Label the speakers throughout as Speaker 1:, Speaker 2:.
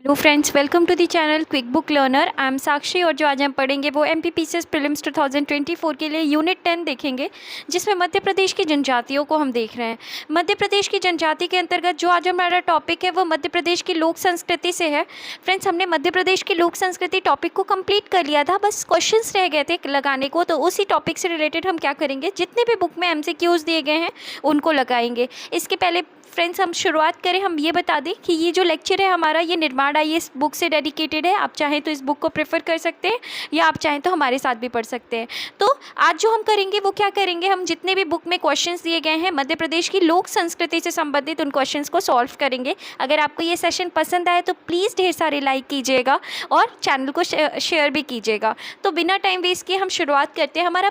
Speaker 1: Hello friends, welcome to the channel quick book learner. I am Sakshi और जो आज हम पढ़ेंगे वो एमपीपीसीएस प्रीलिम्स 2024 के लिए यूनिट 10 देखेंगे, जिसमें मध्य प्रदेश की जनजातियों को हम देख रहे हैं। मध्य प्रदेश की जनजाति के अंतर्गत जो आज हमारा टॉपिक है वो मध्य प्रदेश की लोक संस्कृति से है। फ्रेंड्स, हमने मध्य प्रदेश की लोक संस्कृति टॉपिक को कंप्लीट कर लिया था, बस क्वेश्चंस रह गए थे लगाने को। तो उसी टॉपिक से रिलेटेड हम क्या करेंगे, जितने भी बुक में एमसीक्यूज दिए गए हैं उनको लगाएंगे। इसके पहले फ्रेंड्स हम शुरुआत करें, हम ये बता दें कि ये जो लेक्चर है हमारा ये निर्माण आईएएस बुक से डेडिकेटेड है। आप चाहें तो इस बुक को प्रेफर कर सकते हैं या आप चाहें तो हमारे साथ भी पढ़ सकते हैं। तो आज जो हम करेंगे वो क्या करेंगे, हम जितने भी बुक में क्वेश्चंस दिए गए हैं मध्य प्रदेश की लोक संस्कृति से संबंधित उन क्वेश्चंस को सॉल्व करेंगे। अगर आपको ये सेशन पसंद आए तो प्लीज़ ढेर सारे लाइक कीजिएगा और चैनल को शेयर भी कीजिएगा। तो बिना टाइम वेस्ट किए हम शुरुआत करते हैं। हमारा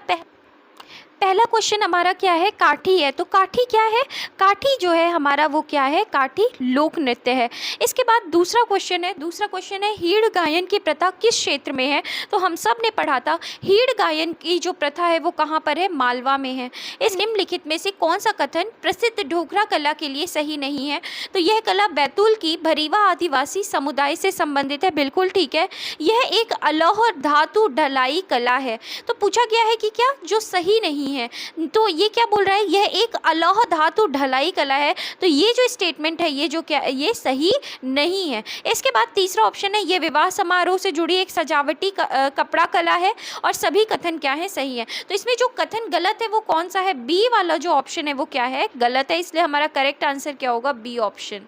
Speaker 1: पहला क्वेश्चन हमारा क्या है, काठी है। तो काठी क्या है, काठी जो है हमारा वो क्या है, काठी लोक नृत्य है। इसके बाद दूसरा क्वेश्चन है हीड़ गायन की प्रथा किस क्षेत्र में है। तो हम सब ने पढ़ा था हीड़ गायन की जो प्रथा है वो कहाँ पर है, मालवा में है। इस निम्नलिखित में से कौन सा कथन प्रसिद्ध ढोकरा कला के लिए सही नहीं है। तो यह कला बैतूल की भरीवा आदिवासी समुदाय से संबंधित है। बिल्कुल ठीक है, यह एक अलौह धातु ढलाई कला है। तो पूछा गया है कि क्या जो सही नहीं है, तो ये क्या बोल रहा है, यह एक अलौह धातु ढलाई कला है। तो ये जो स्टेटमेंट है ये जो क्या, ये सही नहीं है। इसके बाद तीसरा ऑप्शन है ये विवाह समारोह से जुड़ी एक सजावटी कपड़ा कला है और सभी कथन क्या है, सही है। तो इसमें जो कथन गलत है वो कौन सा है, बी वाला जो ऑप्शन है वो क्या है, गलत है। इसलिए हमारा करेक्ट आंसर क्या होगा, बी ऑप्शन।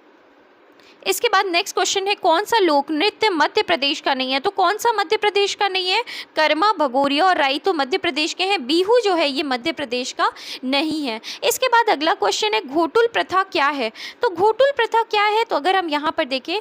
Speaker 1: इसके बाद नेक्स्ट क्वेश्चन है कौन सा लोक नृत्य मध्य प्रदेश का नहीं है। तो कौन सा मध्य प्रदेश का नहीं है, कर्मा, भगोरिया और राई तो मध्य प्रदेश के हैं, बिहू जो है ये मध्य प्रदेश का नहीं है। इसके बाद अगला क्वेश्चन है घोटुल प्रथा क्या है। तो घोटुल प्रथा क्या है, तो अगर हम यहाँ पर देखें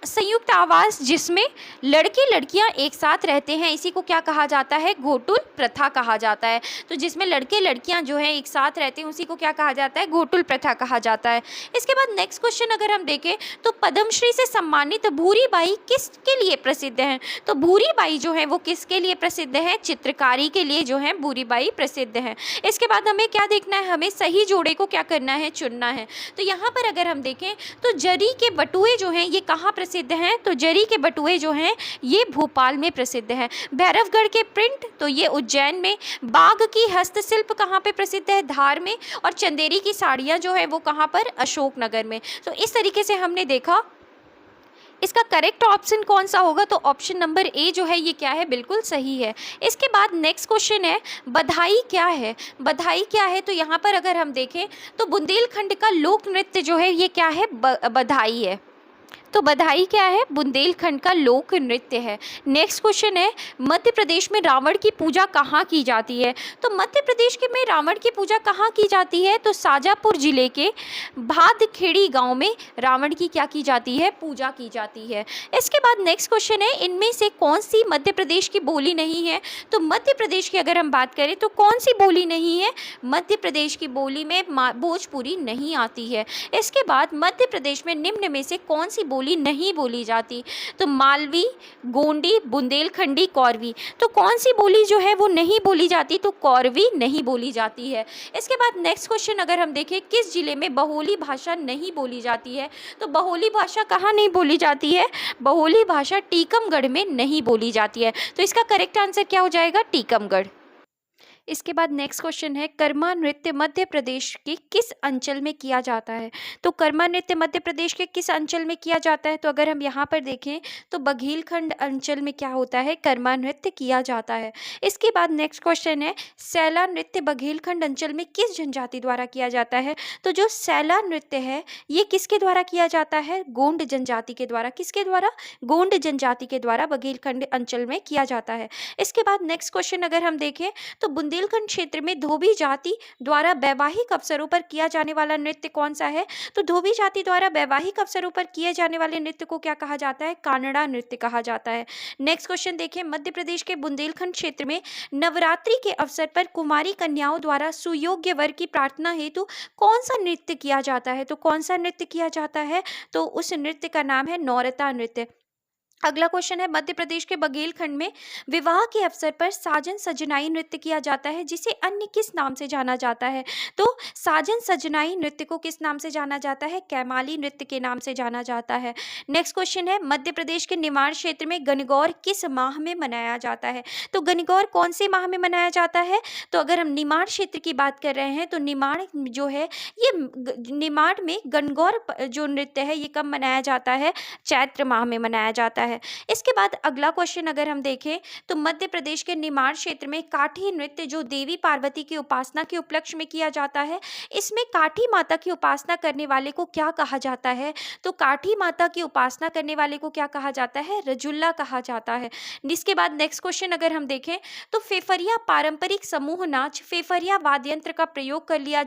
Speaker 1: संयुक्त आवास जिसमें लड़के लड़कियाँ एक साथ रहते हैं, इसी को क्या कहा जाता है, घोटुल प्रथा कहा जाता है। तो जिसमें लड़के लड़कियाँ जो है एक साथ रहते हैं उसी को क्या कहा जाता है, घोटुल प्रथा कहा जाता है। इसके बाद नेक्स्ट क्वेश्चन अगर हम देखें तो पद्मश्री से सम्मानित भूरी बाई किसके लिए प्रसिद्ध हैं। तो भूरी बाई जो है वो किसके लिए प्रसिद्ध है, चित्रकारी के लिए जो है भूरी बाई प्रसिद्ध है। इसके बाद हमें क्या देखना है, हमें सही जोड़े को क्या करना है, चुनना है। तो यहाँ पर अगर हम देखें तो जरी के बटुए जो हैं ये कहाँ प्रसिद्ध हैं। तो जरी के बटुए जो हैं ये भोपाल में प्रसिद्ध है। भैरवगढ़ के प्रिंट तो ये उज्जैन में। बाघ की हस्तशिल्प कहाँ पे प्रसिद्ध है, धार में। और चंदेरी की साड़ियाँ जो है वो कहाँ पर, अशोकनगर में। तो इस तरीके से हमने देखा इसका करेक्ट ऑप्शन कौन सा होगा। तो ऑप्शन नंबर ए जो है ये क्या है, बिल्कुल सही है। इसके बाद नेक्स्ट क्वेश्चन है बधाई क्या है। बधाई क्या है, तो यहाँ पर अगर हम देखें तो बुंदेलखंड का लोक नृत्य जो है ये क्या है, बधाई है। तो बधाई क्या है, बुंदेलखंड का लोक नृत्य है। नेक्स्ट क्वेश्चन है मध्य प्रदेश में रावण की पूजा कहाँ की जाती है। तो मध्य प्रदेश के में रावण की पूजा कहाँ की जाती है। तो शाजापुर जिले के भादखेड़ी गांव में रावण की क्या की जाती है, पूजा की जाती है। इसके बाद नेक्स्ट क्वेश्चन है इनमें से कौन सी मध्य प्रदेश की बोली नहीं है। तो मध्य प्रदेश की अगर हम बात करें तो कौन सी बोली नहीं है, मध्य प्रदेश की बोली में भोजपुरी नहीं आती है। इसके बाद मध्य प्रदेश में निम्न में से कौन सी बोली नहीं बोली जाती। तो मालवी, गोंडी, बुंदेलखंडी, कौरवी। तो कौन सी बोली जो है वो नहीं बोली जाती, तो कौरवी नहीं बोली जाती है। इसके बाद नेक्स्ट क्वेश्चन अगर हम देखें किस जिले में बहोली भाषा नहीं बोली जाती है। तो बहोली भाषा कहाँ नहीं बोली जाती है, बहोली भाषा टीकमगढ़ में नहीं बोली जाती है। तो इसका करेक्ट आंसर क्या हो जाएगा, टीकमगढ़। इसके बाद नेक्स्ट क्वेश्चन है कर्मा नृत्य मध्य प्रदेश के किस अंचल में किया जाता है। तो कर्मा नृत्य मध्य प्रदेश के किस अंचल में किया जाता है। तो अगर हम यहाँ पर देखें तो बघेलखंड अंचल में क्या होता है, कर्मा नृत्य किया जाता है। इसके बाद नेक्स्ट क्वेश्चन है सैला नृत्य बघेलखंड अंचल में किस जनजाति द्वारा किया जाता है। तो जो सैला नृत्य है ये किसके द्वारा किया जाता है, गोंड जनजाति के द्वारा। किसके द्वारा, गोंड जनजाति के द्वारा बघेलखंड अंचल में किया जाता है। इसके बाद नेक्स्ट क्वेश्चन अगर हम देखें तो बुंदेलखंड क्षेत्र में धोबी जाति द्वारा वैवाहिक अवसरों पर किया जाने वाला नृत्य कौन सा है। तो धोबी जाति द्वारा वैवाहिक अवसरों पर किए जाने वाले नृत्य को क्या कहा जाता है, कानड़ा नृत्य कहा जाता है। नेक्स्ट क्वेश्चन देखिए मध्य प्रदेश के बुंदेलखंड क्षेत्र में नवरात्रि के अवसर पर कुमारी कन्याओं द्वारा सुयोग्य वर की प्रार्थना हेतु कौन सा नृत्य किया जाता है। तो कौन सा नृत्य किया जाता है, तो उस नृत्य का नाम है नौरता नृत्य। अगला क्वेश्चन है, मध्य प्रदेश के बघेलखंड में विवाह के अवसर पर साजन सजनाई नृत्य किया जाता है, जिसे अन्य किस नाम से जाना जाता है? तो साजन सजनाई नृत्य को किस नाम से जाना जाता है? कैमाली नृत्य के नाम से जाना जाता है। नेक्स्ट क्वेश्चन है, मध्य प्रदेश के निमाड़ क्षेत्र में गणगौर किस माह में मनाया जाता है? तो गणगौर कौन से माह में मनाया जाता है? तो अगर हम निमाड़ क्षेत्र की बात कर रहे हैं तो निमाड़ जो है ये निमाड़ में गणगौर जो नृत्य है ये कब मनाया जाता है? चैत्र माह में मनाया जाता है। इसके बाद अगला क्वेश्चन अगर हम देखें तो मध्य प्रदेश के निमाड़ क्षेत्र में काठी नृत्य जो देवी पार्वती की उपासना के उपलक्ष्य में किया जाता है, इसमें काठी माता की उपासना करने वाले को क्या कहा जाता है? तो काठी माता की उपासना करने वाले को क्या कहा जाता है? रजुल्ला कहा जाता है। इसके बाद नेक्स्ट क्वेश्चन अगर हम देखें तो फेफरिया पारंपरिक समूह नाच फेफरिया वाद्य यंत्र का प्रयोग किया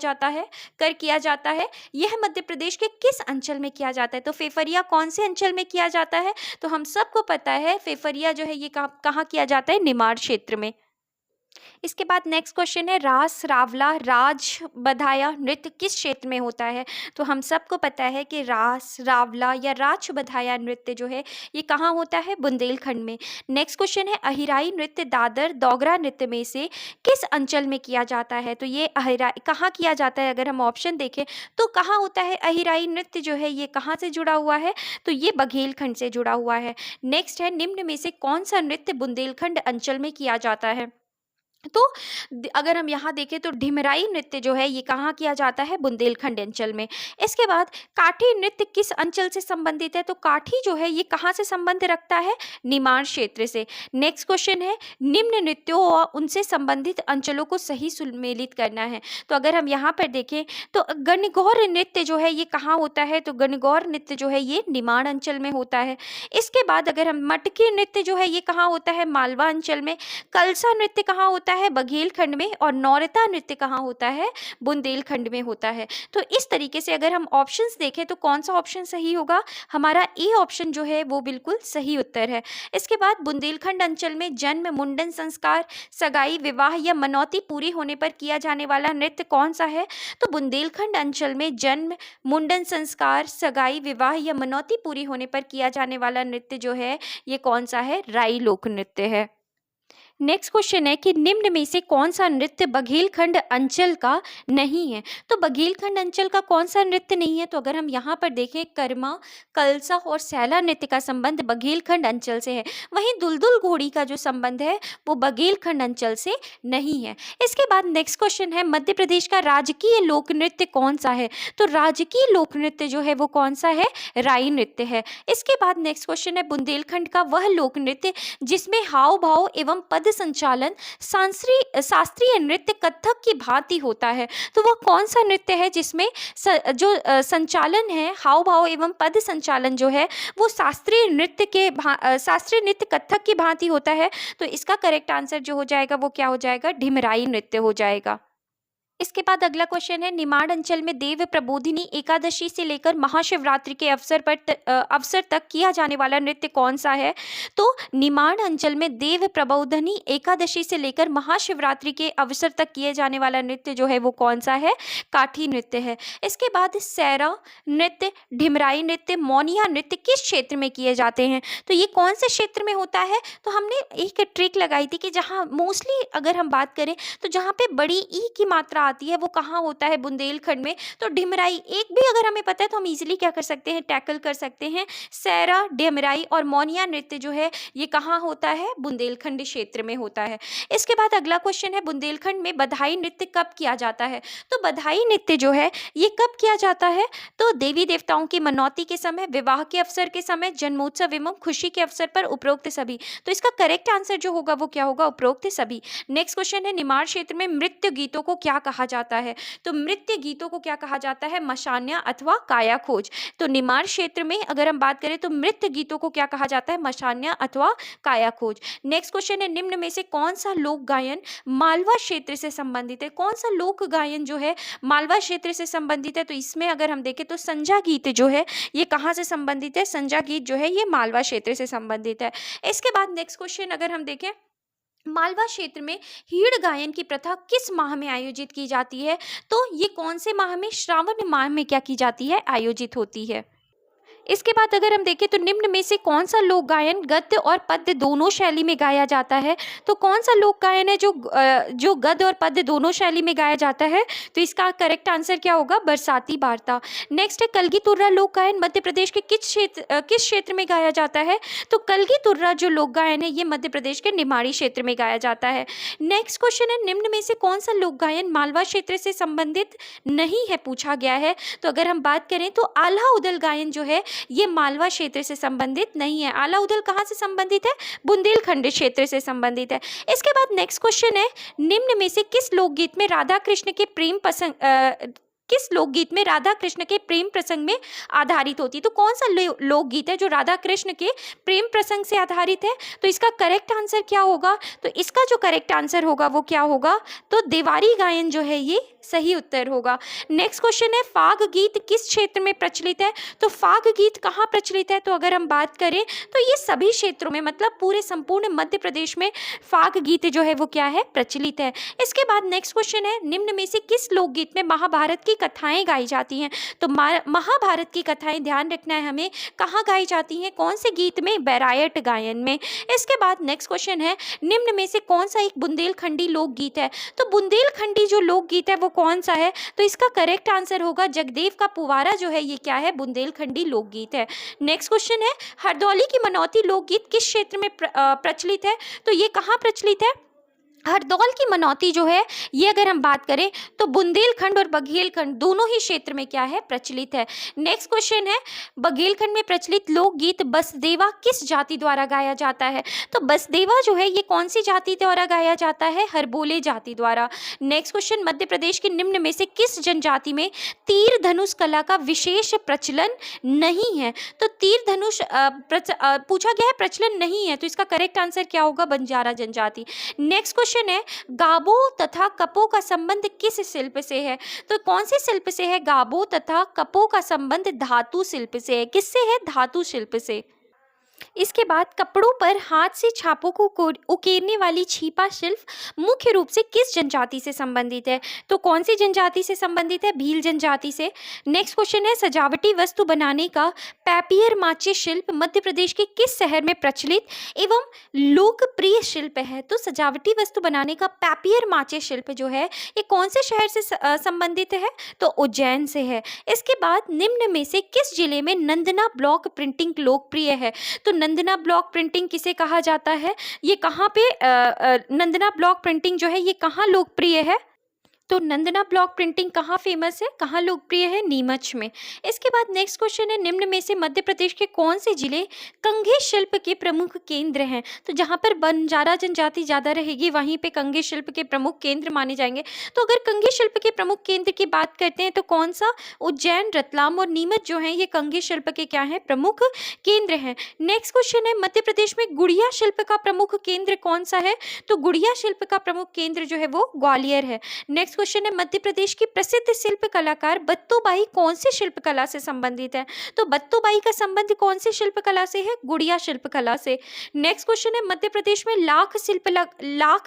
Speaker 1: जाता है, यह मध्य प्रदेश के किस अंचल में किया जाता है? तो फेफरिया कौन से अंचल में किया जाता है? तो हम सबको पता है फेफरिया जो है ये कहाँ किया जाता है? निमाड़ क्षेत्र में। इसके बाद नेक्स्ट क्वेश्चन है, रास रावला राज बधाया नृत्य किस क्षेत्र में होता है? तो हम सबको पता है कि रास रावला या राज बधाया नृत्य जो है ये कहाँ होता है? बुंदेलखंड में। नेक्स्ट क्वेश्चन है, अहिराई नृत्य दादर डोगरा नृत्य में से किस अंचल में किया जाता है? तो ये अहिराई कहाँ किया जाता है? अगर हम ऑप्शन देखें तो कहाँ होता है अहिराई नृत्य जो है ये कहाँ से जुड़ा हुआ है? तो ये बघेलखंड से जुड़ा हुआ है। नेक्स्ट है, निम्न में से कौन सा नृत्य बुंदेलखंड अंचल में किया जाता है? तो अगर हम यहाँ देखें तो ढिमराई नृत्य जो है ये कहाँ किया जाता है? बुंदेलखंड अंचल में। इसके बाद काठी नृत्य किस अंचल से संबंधित है? तो काठी जो है ये कहाँ से संबंध रखता है? निमाड़ क्षेत्र से। नेक्स्ट क्वेश्चन है, निम्न नृत्यों और उनसे संबंधित अंचलों को सही सुमेलित करना है। तो अगर हम यहाँ पर देखें तो गणगौर नृत्य जो है ये कहाँ होता है? तो गणगौर नृत्य जो है ये निमाड़ अंचल में होता है। इसके बाद अगर हम मटकी नृत्य जो है ये कहाँ होता है? मालवा अंचल में। कलसा नृत्य कहाँ होता है? बघेलखंड में। और नौरता नृत्य कहाँ होता है? बुंदेलखंड में होता है। तो इस तरीके से अगर हम ऑप्शंस देखें तो कौन सा ऑप्शन सही होगा? हमारा ए ऑप्शन जो है वो बिल्कुल सही उत्तर है। इसके बाद बुंदेलखंड अंचल में जन्म मुंडन संस्कार सगाई विवाह या मनौती पूरी होने पर किया जाने वाला नृत्य कौन सा है? तो बुंदेलखंड अंचल में जन्म मुंडन संस्कार सगाई विवाह या मनौती पूरी होने पर किया जाने वाला नृत्य जो है ये कौन सा है? राई लोक नृत्य है। नेक्स्ट क्वेश्चन है कि निम्न में से कौन सा नृत्य बघेलखंड अंचल का नहीं है? तो बघेलखंड अंचल का कौन सा नृत्य नहीं है? तो अगर हम यहाँ पर देखें कर्मा कलसा और सैला नृत्य का संबंध बघेलखंड अंचल से है, वहीं दुलदुल घोड़ी का जो संबंध है वो बघेलखंड अंचल से नहीं है। इसके बाद नेक्स्ट क्वेश्चन है, मध्य प्रदेश का राजकीय लोक नृत्य कौन सा है? तो राजकीय लोक नृत्य जो है वो कौन सा है? राई नृत्य है। इसके बाद नेक्स्ट क्वेश्चन है, बुंदेलखंड का वह लोक नृत्य जिसमें हाव भाव एवं पद संचालन शास्त्रीय नृत्य कथक की भांति होता है, तो वह कौन सा नृत्य है जिसमें जो संचालन है हाव भाव एवं पद संचालन जो है वो शास्त्रीय नृत्य कथक की भांति होता है? तो इसका करेक्ट आंसर जो हो जाएगा वो क्या हो जाएगा? ढिमराई नृत्य हो जाएगा। इसके बाद अगला क्वेश्चन है, निमाड़ अंचल में देव प्रबोधिनी एकादशी से लेकर महाशिवरात्रि के अवसर तक किया जाने वाला नृत्य कौन सा है? तो निमाड़ अंचल में देव प्रबोधिनी एकादशी से लेकर महाशिवरात्रि के अवसर तक किए जाने वाला नृत्य जो है वो कौन सा है? काठी नृत्य है। इसके बाद सैरा नृत्य ढिमराई नृत्य मौनिया नृत्य किस क्षेत्र में किए जाते हैं? तो ये कौन से क्षेत्र में होता है? तो हमने एक ट्रिक लगाई थी कि जहाँ मोस्टली अगर हम बात करें तो जहाँ पे बड़ी ई की मात्रा आती है वो कहाँ होता है? बुंदेलखंड में। तो ढिमराई एक भी अगर हमें पता है तो हम इजीली क्या कर सकते हैं? टैकल कर सकते हैं। सैरा ढिमराई और मौनिया नृत्य जो है ये कहाँ होता है? बुंदेलखंड क्षेत्र में होता है। इसके बाद अगला क्वेश्चन है, बुंदेलखंड में बधाई नृत्य कब किया जाता है? तो बधाई नृत्य जो है ये कब किया जाता है? तो देवी देवताओं की मनौती के समय, विवाह के अवसर के समय, जन्मोत्सव एवं खुशी के अवसर पर, उपरोक्त सभी। तो इसका करेक्ट आंसर जो होगा वो क्या होगा? उपरोक्त सभी। नेक्स्ट क्वेश्चन है, निमाड़ क्षेत्र में नृत्य गीतों को क्या कहा जाता है? तो नृत्य गीतों को क्या कहा जाता है? मशान्या अथवा काया खोज। तो निमाड़ क्षेत्र में अगर हम बात करें तो नृत्य गीतों को क्या कहा जाता है? मशान्या अथवा काया खोज। नेक्स्ट क्वेश्चन है, निम्न में से कौन सा लोक गायन मालवा क्षेत्र से संबंधित है? कौन सा लोक गायन जो है मालवा क्षेत्र से संबंधित है? तो इसमें अगर हम देखें तो संजा गीत जो है ये कहाँ से संबंधित है? संजा गीत जो है ये मालवा क्षेत्र से संबंधित है। इसके बाद नेक्स्ट क्वेश्चन अगर हम देखें, मालवा क्षेत्र में हीड़ गायन की प्रथा किस माह में आयोजित की जाती है? तो ये कौन से माह में? श्रावण माह में क्या की जाती है? आयोजित होती है। इसके बाद अगर हम देखें तो निम्न में से कौन सा लोक गायन गद्य और पद्य दोनों शैली में गाया जाता है? तो कौन सा लोक गायन है जो गद्य और पद्य दोनों शैली में गाया जाता है? तो इसका करेक्ट आंसर क्या होगा? बरसाती वार्ता। नेक्स्ट है कलगी तुर्रा लोक गायन मध्य प्रदेश के किस क्षेत्र में गाया जाता है? तो कलगी तुर्रा जो लोक गायन है ये मध्य प्रदेश के निमाड़ी क्षेत्र में गाया जाता है। नेक्स्ट क्वेश्चन है निम्न में से कौन सा लोक गायन मालवा क्षेत्र से संबंधित नहीं है, पूछा गया है। तो अगर हम बात करें तो आल्हा उदल गायन जो है ये मालवा क्षेत्र से संबंधित नहीं है। आल्हा उदल कहाँ से संबंधित है? बुंदेलखंड क्षेत्र से संबंधित है। इसके बाद नेक्स्ट क्वेश्चन है निम्न में से किस लोकगीत में राधा कृष्ण के प्रेम प्रसंग में आधारित होती है? तो कौन सा लोकगीत है जो राधा कृष्ण के प्रेम प्रसंग से आधारित है? तो इसका करेक्ट आंसर क्या होगा? तो इसका जो करेक्ट आंसर होगा वो क्या होगा? तो देवारी गायन जो है ये सही उत्तर होगा। नेक्स्ट क्वेश्चन है फाग गीत किस क्षेत्र में प्रचलित है? तो फाग गीत कहाँ प्रचलित है? तो अगर हम बात करें तो ये सभी क्षेत्रों में, मतलब पूरे संपूर्ण मध्य प्रदेश में फाग गीत जो है वो क्या है? प्रचलित है। इसके बाद नेक्स्ट क्वेश्चन है निम्न में से किस लोकगीत में महाभारत की कथाएं गाई जाती हैं? तो महाभारत की कथाएं ध्यान रखना है हमें, कहाँ गाई जाती हैं? कौन से गीत में? बैरायट गायन में। इसके बाद नेक्स्ट क्वेश्चन है निम्न में से कौन सा एक बुंदेलखंडी लोकगीत है? तो बुंदेलखंडी जो लोकगीत है वो कौन सा है? तो इसका करेक्ट आंसर होगा जगदेव का पुवारा जो है ये क्या है? बुंदेलखंडी लोकगीत है। नेक्स्ट क्वेश्चन है हरदौली की मनौती लोकगीत किस क्षेत्र में प्रचलित है? तो ये कहाँ प्रचलित है? हरदौल की मनौती जो है ये अगर हम बात करें तो बुंदेलखंड और बघेलखंड दोनों ही क्षेत्र में क्या है? प्रचलित है। नेक्स्ट क्वेश्चन है बघेलखंड में प्रचलित लोकगीत बसदेवा किस जाति द्वारा गाया जाता है? तो बसदेवा जो है ये कौन सी जाति द्वारा गाया जाता है? हरबोले जाति द्वारा। नेक्स्ट क्वेश्चन मध्य प्रदेश के निम्न में से किस जनजाति में तीर धनुष कला का विशेष प्रचलन नहीं है? तो तीर धनुष पूछा गया है, प्रचलन नहीं है, तो इसका करेक्ट आंसर क्या होगा? बंजारा जनजाति। नेक्स्ट क्वेश्चन है गाबो तथा कपो का संबंध किस शिल्प से है? तो कौन से शिल्प से है? गाबो तथा कपो का संबंध धातु शिल्प से है। किससे है? धातु शिल्प से। इसके बाद कपड़ों पर हाथ से छापों को उकेरने वाली छीपा शिल्प मुख्य रूप से किस जनजाति से संबंधित है? तो कौन सी जनजाति से संबंधित है? भील जनजाति से। नेक्स्ट क्वेश्चन है सजावटी वस्तु बनाने का पैपियर माचे शिल्प मध्य प्रदेश के किस शहर में प्रचलित एवं लोकप्रिय शिल्प है? तो सजावटी वस्तु बनाने का पैपियर माचे शिल्प जो है ये कौन से शहर से संबंधित है? तो उज्जैन से है। इसके बाद निम्न में से किस जिले में नंदना ब्लॉक प्रिंटिंग लोकप्रिय है? तो नंदना ब्लॉक प्रिंटिंग किसे कहा जाता है? ये कहाँ पे नंदना ब्लॉक प्रिंटिंग जो है ये कहाँ लोकप्रिय है? तो नंदना ब्लॉक प्रिंटिंग कहाँ फेमस है, कहाँ लोकप्रिय है? नीमच में। इसके बाद नेक्स्ट क्वेश्चन है निम्न में से मध्य प्रदेश के कौन से जिले कंघी शिल्प के प्रमुख केंद्र हैं? तो जहाँ पर बंजारा जनजाति ज़्यादा रहेगी वहीं पे कंघी शिल्प के प्रमुख केंद्र माने जाएंगे। तो अगर कंघी शिल्प के प्रमुख केंद्र की बात करते हैं तो कौन सा? उज्जैन, रतलाम और नीमच जो है ये कंघी शिल्प के क्या है? प्रमुख केंद्र हैं। नेक्स्ट क्वेश्चन है मध्य प्रदेश में गुड़िया शिल्प का प्रमुख केंद्र कौन सा है? तो गुड़िया शिल्प का प्रमुख केंद्र जो है वो ग्वालियर है। नेक्स्ट क्वेश्चन है मध्य प्रदेश की प्रसिद्ध शिल्प कलाकार बत्तोबाई कौन सी शिल्प कला से संबंधित है? तो बत्तोबाई का संबंध कौन सी शिल्प कला से है? गुड़िया शिल्प कला से। नेक्स्ट क्वेश्चन है मध्य प्रदेश में लाख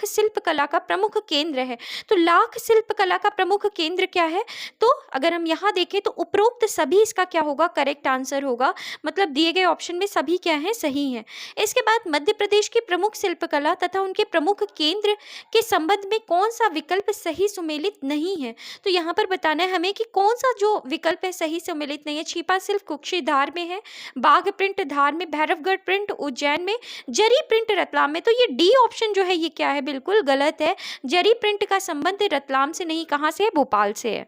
Speaker 1: शिल्प कला का प्रमुख केंद्र है। तो लाख शिल्प कला का प्रमुख केंद्र क्या है? तो अगर हम यहाँ देखें तो उपरोक्त सभी इसका क्या होगा? करेक्ट आंसर होगा। मतलब दिए गए ऑप्शन में सभी क्या है? सही है। इसके बाद मध्य प्रदेश की प्रमुख शिल्प कला तथा उनके प्रमुख केंद्र के संबंध में कौन सा विकल्प सही सुमेलित नहीं है? तो यहाँ पर बताना है हमें कि कौन सा जो विकल्प है सही सम्मिलित नहीं है। छिपा सिल्क कुक्षी धार में है, बाघ प्रिंट धार में, भैरवगढ़ प्रिंट उज्जैन में, जरी प्रिंट रतलाम में। तो ये डी ऑप्शन जो है ये क्या है? बिल्कुल गलत है। जरी प्रिंट का संबंध रतलाम से नहीं, कहाँ से है? भोपाल से है।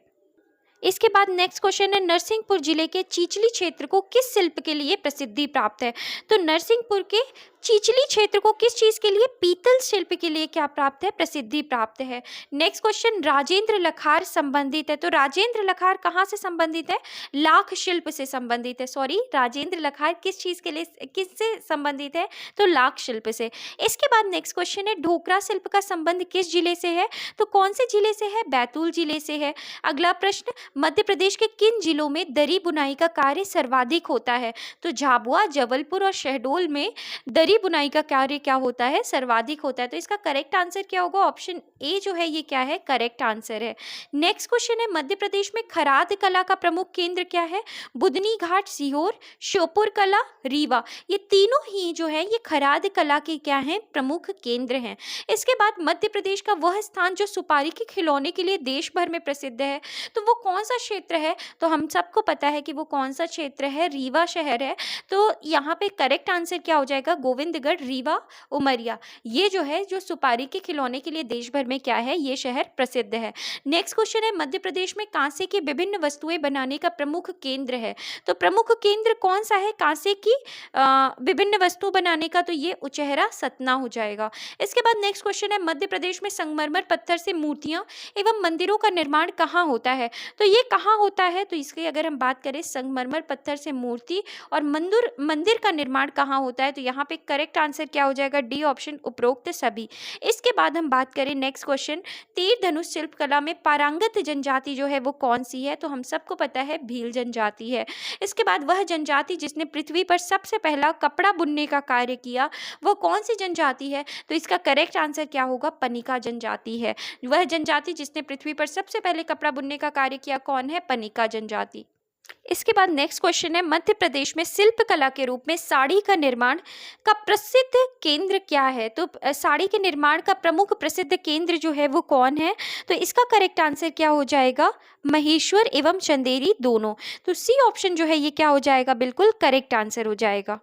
Speaker 1: इसके बाद नेक्स्ट क्वेश्चन है नरसिंहपुर जिले के चिचली क्षेत्र को किस शिल्प के लिए प्रसिद्धि प्राप्त है? तो नरसिंहपुर के चिचली क्षेत्र को किस चीज के लिए? पीतल शिल्प के लिए क्या प्राप्त है? प्रसिद्धि प्राप्त है। नेक्स्ट क्वेश्चन राजेंद्र लखार संबंधित है। तो राजेंद्र लखार कहाँ से संबंधित है? लाख शिल्प से संबंधित है। सॉरी, राजेंद्र लखार किस चीज के लिए, किससे संबंधित है? तो लाख शिल्प से। इसके बाद नेक्स्ट क्वेश्चन है ढोकरा शिल्प का संबंध किस जिले से है? तो कौन से जिले से है? बैतूल जिले से है। अगला प्रश्न मध्य प्रदेश के किन जिलों में दरी बुनाई का कार्य सर्वाधिक होता है? तो झाबुआ, जबलपुर और शहडोल में दरी दरी बुनाई का कार्य क्या होता है, सर्वाधिक होता है। तो इसका करेक्ट आंसर क्या होगा, ऑप्शन ए जो है ये क्या है, करेक्ट आंसर है। नेक्स्ट क्वेश्चन है, मध्य प्रदेश में खराद कला का प्रमुख केंद्र क्या है, बुदनी घाट, सीहोर, श्योपुर कला, रीवा। ये तीनों ही जो है ये खराद कला के क्या हैं, प्रमुख केंद्र हैं। इसके बाद मध्य प्रदेश का वह स्थान जो सुपारी के खिलौने के लिए देश भर में प्रसिद्ध है, तो वो कौन सा क्षेत्र है, तो हम सबको पता है कि वो कौन सा क्षेत्र है, रीवा शहर है। तो यहाँ पे करेक्ट आंसर क्या हो जाएगा, गोविंदगढ़, रीवा, उमरिया। ये जो है जो सुपारी के खिलौने के लिए देश भर में क्या है, ये शहर प्रसिद्ध है। नेक्स्ट क्वेश्चन है, मध्य प्रदेश में कांसे की विभिन्न वस्तुएं बनाने का प्रमुख केंद्र है। तो प्रमुख केंद्र कौन सा है कांसे की विभिन्न वस्तु बनाने का, तो ये उचेहरा, सतना हो जाएगा। इसके बाद नेक्स्ट क्वेश्चन है, मध्य प्रदेश में संगमरमर पत्थर से मूर्तियां एवं मंदिरों का निर्माण कहाँ होता है। तो ये कहाँ होता है, तो इसकी अगर हम बात करें संगमरमर पत्थर से मूर्ति और मंदिर का निर्माण कहाँ होता है, तो यहाँ पे करेक्ट आंसर क्या हो जाएगा, डी ऑप्शन, उपरोक्त सभी। इसके बाद हम बात करें नेक्स्ट क्वेश्चन, तीर धनुष शिल्प कला में पारंगत जनजाति जो है वो कौन सी है, तो हम सबको पता है भील जनजाति है। इसके बाद वह जनजाति जिसने पृथ्वी पर सबसे पहला कपड़ा बुनने का कार्य किया, वह कौन सी जनजाति है, तो इसका करेक्ट आंसर क्या होगा, पनिका जनजाति है। वह जनजाति जिसने पृथ्वी पर सबसे पहले कपड़ा बुनने का कार्य किया कौन है, पनिका जनजाति। इसके बाद नेक्स्ट क्वेश्चन है, मध्य प्रदेश में शिल्प कला के रूप में साड़ी का निर्माण का प्रसिद्ध केंद्र क्या है। तो साड़ी के निर्माण का प्रमुख प्रसिद्ध केंद्र जो है वो कौन है, तो इसका करेक्ट आंसर क्या हो जाएगा, महेश्वर एवं चंदेरी दोनों। तो सी ऑप्शन जो है ये क्या हो जाएगा, बिल्कुल करेक्ट आंसर हो जाएगा।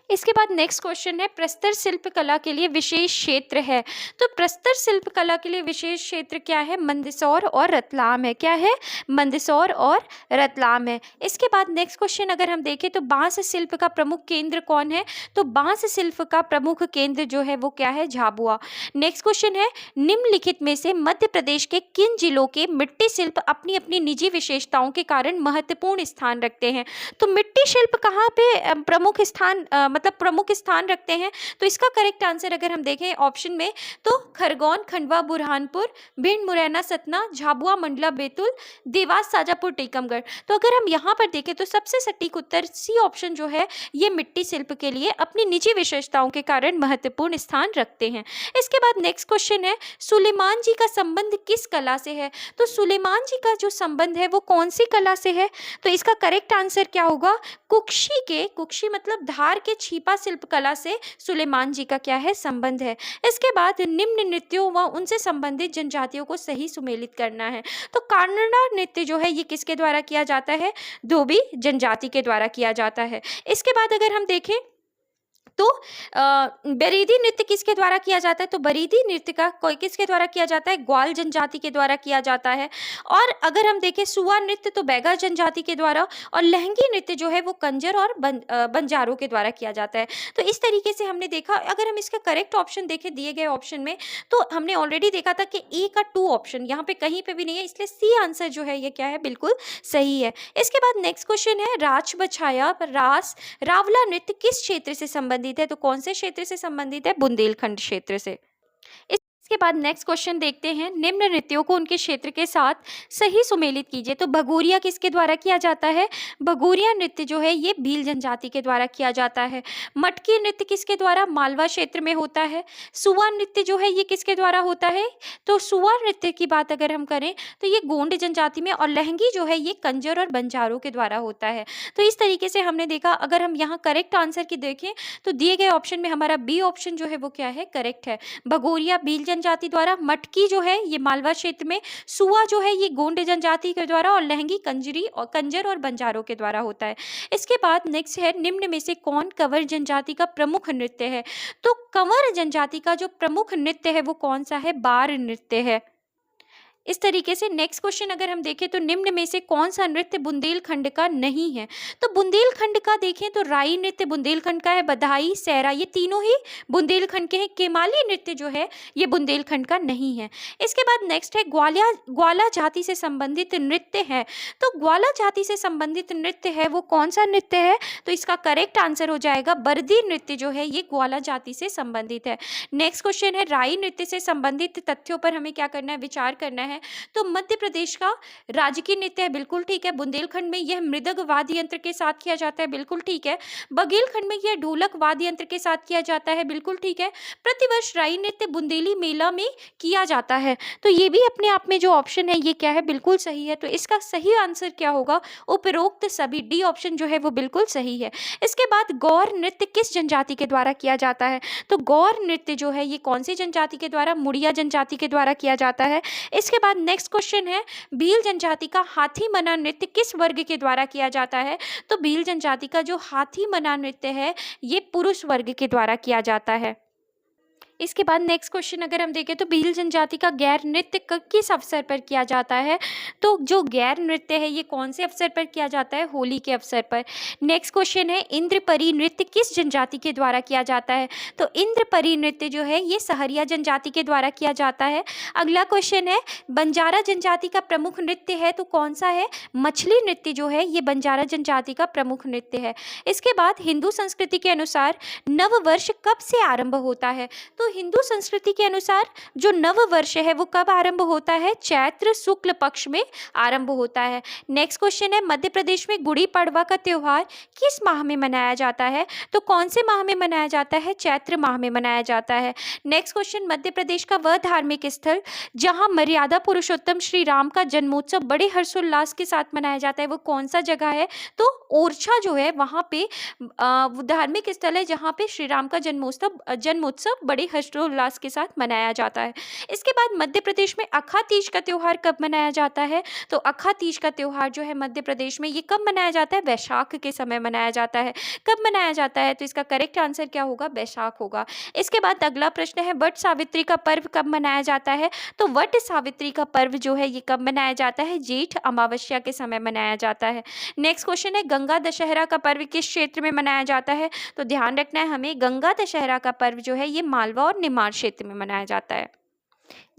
Speaker 1: इसके बाद नेक्स्ट क्वेश्चन है, प्रस्तर शिल्प कला के लिए विशेष क्षेत्र है। तो प्रस्तर शिल्प कला के लिए विशेष क्षेत्र क्या है, मंदसौर और रतलाम है। क्या है, मंदसौर और रतलाम है। इसके बाद नेक्स्ट क्वेश्चन अगर हम देखें तो बांस शिल्प का प्रमुख केंद्र कौन है, तो बांस शिल्प का प्रमुख केंद्र जो है वो क्या है, झाबुआ। नेक्स्ट क्वेश्चन है, निम्नलिखित में से मध्य प्रदेश के किन जिलों के मिट्टी शिल्प अपनी अपनी निजी विशेषताओं के कारण महत्वपूर्ण स्थान रखते हैं। तो मिट्टी शिल्प कहाँ पे प्रमुख स्थान मतलब प्रमुख स्थान रखते हैं, तो इसका करेक्ट आंसर अगर हम देखें ऑप्शन में, तो खरगोन, खंडवा, बुरहानपुर, भिंड, मुरैना, सतना, झाबुआ, मंडला, बैतूल, देवास, शाजापुर, टीकमगढ़। तो अगर हम यहाँ पर देखें तो सबसे सटीक उत्तर सी ऑप्शन जो है ये मिट्टी शिल्प के लिए अपनी निजी विशेषताओं के कारण महत्वपूर्ण स्थान रखते हैं। इसके बाद नेक्स्ट क्वेश्चन है, सुलेमान जी का संबंध किस कला से है। तो सुलेमान जी का जो संबंध है वो कौन सी कला से है, तो इसका करेक्ट आंसर क्या होगा, कुक्षी मतलब धार के छिपा शिल्प कला से सुलेमान जी का क्या है, संबंध है। इसके बाद निम्न नृत्यों व उनसे संबंधित जनजातियों को सही सुमेलित करना है। तो कानड़ा नृत्य जो है ये किसके द्वारा किया जाता है, धोबी जनजाति के द्वारा किया जाता है। इसके बाद अगर हम देखें तो बरीदी नृत्य किसके द्वारा किया जाता है, तो बरीदी नृत्य का कोई किसके द्वारा किया जाता है, ग्वाल जनजाति के द्वारा किया जाता है। और अगर हम देखें सुआ नृत्य तो बैगा जनजाति के द्वारा, और लहंगी नृत्य जो है वो कंजर और बंजारों के द्वारा किया जाता है। तो इस तरीके से हमने देखा, अगर हम इसका करेक्ट ऑप्शन देखें दिए गए ऑप्शन में, तो हमने ऑलरेडी देखा था कि ए का 2 ऑप्शन यहाँ पे कहीं पे भी नहीं है, इसलिए सी आंसर जो है ये क्या है, बिल्कुल सही है। इसके बाद नेक्स्ट क्वेश्चन है, राज बछाया रास रावला नृत्य किस क्षेत्र से संबंधित है, तो कौन से क्षेत्र से संबंधित है, बुंदेलखंड क्षेत्र से। इसके बाद नेक्स्ट क्वेश्चन देखते हैं, निम्न नृत्यों को उनके क्षेत्र के साथ सही सुमेलित कीजिए। तो भगोरिया किसके द्वारा किया जाता है, भगोरिया नृत्य जो है ये भील जनजाति के द्वारा किया जाता है। मटकी नृत्य किसके द्वारा, मालवा क्षेत्र में होता है। सुआ नृत्य जो है ये किसके द्वारा होता है, तो सुआ नृत्य की बात अगर हम करें तो ये गोंड जनजाति में, और लहंगी जो है ये कंजर और बंजारों के द्वारा होता है। तो इस तरीके से हमने देखा, अगर हम यहाँ करेक्ट आंसर की देखें तो दिए गए ऑप्शन में हमारा बी ऑप्शन जो है वो क्या है, करेक्ट है। भगोरिया भील जनजाति द्वारा, मटकी जो है ये मालवा क्षेत्र में, सुआ जो है ये गोंड जनजाति के द्वारा, और लहंगी कंजर और बंजारों के द्वारा होता है। इसके बाद नेक्स्ट है, निम्न में से कौन कंवर जनजाति का प्रमुख नृत्य है। तो कंवर जनजाति का जो प्रमुख नृत्य है वो कौन सा है, बार नृत्य है। इस तरीके से नेक्स्ट क्वेश्चन अगर हम देखें तो निम्न में से कौन सा नृत्य बुंदेलखंड का नहीं है। तो बुंदेलखंड का देखें तो राई नृत्य बुंदेलखंड का है, बधाई, सहरा ये तीनों ही बुंदेलखंड के हैं। केमाली नृत्य जो है ये बुंदेलखंड का नहीं है। इसके बाद नेक्स्ट है, ग्वाला जाति से संबंधित नृत्य है। तो ग्वाला जाति से संबंधित नृत्य है वो कौन सा नृत्य है, तो इसका करेक्ट आंसर हो जाएगा बरदी नृत्य जो है ये ग्वाला जाति से संबंधित है। नेक्स्ट क्वेश्चन है, राई नृत्य से संबंधित तथ्यों पर हमें क्या करना है, विचार करना है। है, तो मध्य प्रदेश का राजकीय नृत्य है, बिल्कुल ठीक है। बुंदेलखंड में यह मृदंग वाद्य यंत्र के साथ किया जाता है, बिल्कुल ठीक है। बघेलखंड में यह ढोलक वाद्य यंत्र के साथ किया जाता है, बिल्कुल ठीक है। प्रतिवर्ष राई नृत्य बुंदेली मेला में किया जाता है। तो ये भी अपने आप में जो ऑप्शन है ये क्या है, बिल्कुल सही है। तो इसका सही आंसर क्या होगा, उपरोक्त सभी, डी ऑप्शन जो है वो बिल्कुल सही है। इसके बाद गौर नृत्य किस जनजाति के द्वारा किया जाता है, तो गौर नृत्य जो है ये कौन सी जनजाति के द्वारा, मुड़िया जनजाति के द्वारा किया जाता है। इसके बाद नेक्स्ट क्वेश्चन है, भील जनजाति का हाथी मना नृत्य किस वर्ग के द्वारा किया जाता है, तो भील जनजाति का जो हाथी मना नृत्य है ये पुरुष वर्ग के द्वारा किया जाता है। इसके बाद नेक्स्ट क्वेश्चन अगर हम देखें तो भील जनजाति का गैर नृत्य किस अवसर पर किया जाता है, तो जो गैर नृत्य है ये कौन से अवसर पर किया जाता है, होली के अवसर पर। नेक्स्ट क्वेश्चन है, इंद्रपरी नृत्य किस जनजाति के द्वारा किया जाता है, तो इंद्रपरी नृत्य जो है ये सहरिया जनजाति के द्वारा किया जाता है। अगला क्वेश्चन है, बंजारा जनजाति का प्रमुख नृत्य है तो कौन सा है, मछली नृत्य जो है ये बंजारा जनजाति का प्रमुख नृत्य है। इसके बाद हिंदू संस्कृति के अनुसार नव वर्ष कब से आरंभ होता है, तो हिंदू संस्कृति के अनुसार जो नव वर्ष है वो कब आरंभ होता है, चैत्र शुक्ल पक्ष में आरंभ होता है। नेक्स्ट क्वेश्चन है, मध्य प्रदेश में गुड़ी पड़वा का त्योहार किस माह में मनाया जाता है, तो कौन से माह में मनाया जाता है, चैत्र माह में मनाया जाता है। नेक्स्ट क्वेश्चन, मध्य प्रदेश का वह धार्मिक स्थल जहां मर्यादा पुरुषोत्तम श्री राम का जन्मोत्सव बड़े हर्षोल्लास के साथ मनाया जाता है वो कौन सा जगह है, तो ओरछा जो है वहां पे धार्मिक स्थल है जहां पे श्री राम का जन्मोत्सव बड़े हर्षोल्लास के साथ मनाया जाता है। इसके बाद मध्य प्रदेश में अखा तीज का त्योहार कब मनाया जाता है, तो अखा तीज का त्योहार जो है मध्य प्रदेश में ये कब मनाया जाता है, वैशाख के समय मनाया जाता है। कब मनाया जाता है, तो इसका करेक्ट आंसर क्या होगा, वैशाख होगा। इसके बाद अगला प्रश्न है, वट सावित्री का पर्व कब मनाया जाता है, तो वट सावित्री का पर्व जो है ये कब मनाया जाता है, जेठ अमावस्या के समय मनाया जाता है। नेक्स्ट क्वेश्चन है, गंगा दशहरा का पर्व किस क्षेत्र में मनाया जाता है, तो ध्यान रखना है हमें, गंगा दशहरा का पर्व जो है ये मालवा और निमाड़ क्षेत्र में मनाया जाता है।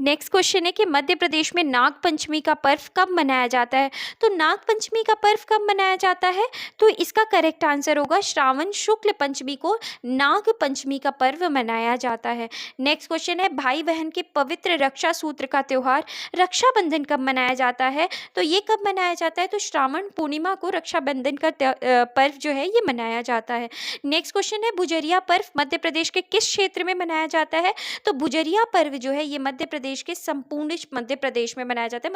Speaker 1: नेक्स्ट क्वेश्चन है कि मध्य प्रदेश में नाग पंचमी का पर्व कब मनाया जाता है, तो नाग पंचमी का पर्व कब मनाया जाता है, तो इसका करेक्ट आंसर होगा श्रावण शुक्ल पंचमी को नाग पंचमी का पर्व मनाया जाता है। नेक्स्ट क्वेश्चन है, भाई बहन के पवित्र रक्षा सूत्र का त्यौहार रक्षाबंधन कब मनाया जाता है, तो ये कब मनाया जाता है, तो श्रावण पूर्णिमा को रक्षाबंधन का पर्व जो है ये मनाया जाता है। नेक्स्ट क्वेश्चन है, बुजरिया पर्व मध्य प्रदेश के किस क्षेत्र में मनाया जाता है, तो बुजरिया पर्व जो है ये मध्य प्रदेश के संपूर्ण मध्य प्रदेश में मनाया जाता है,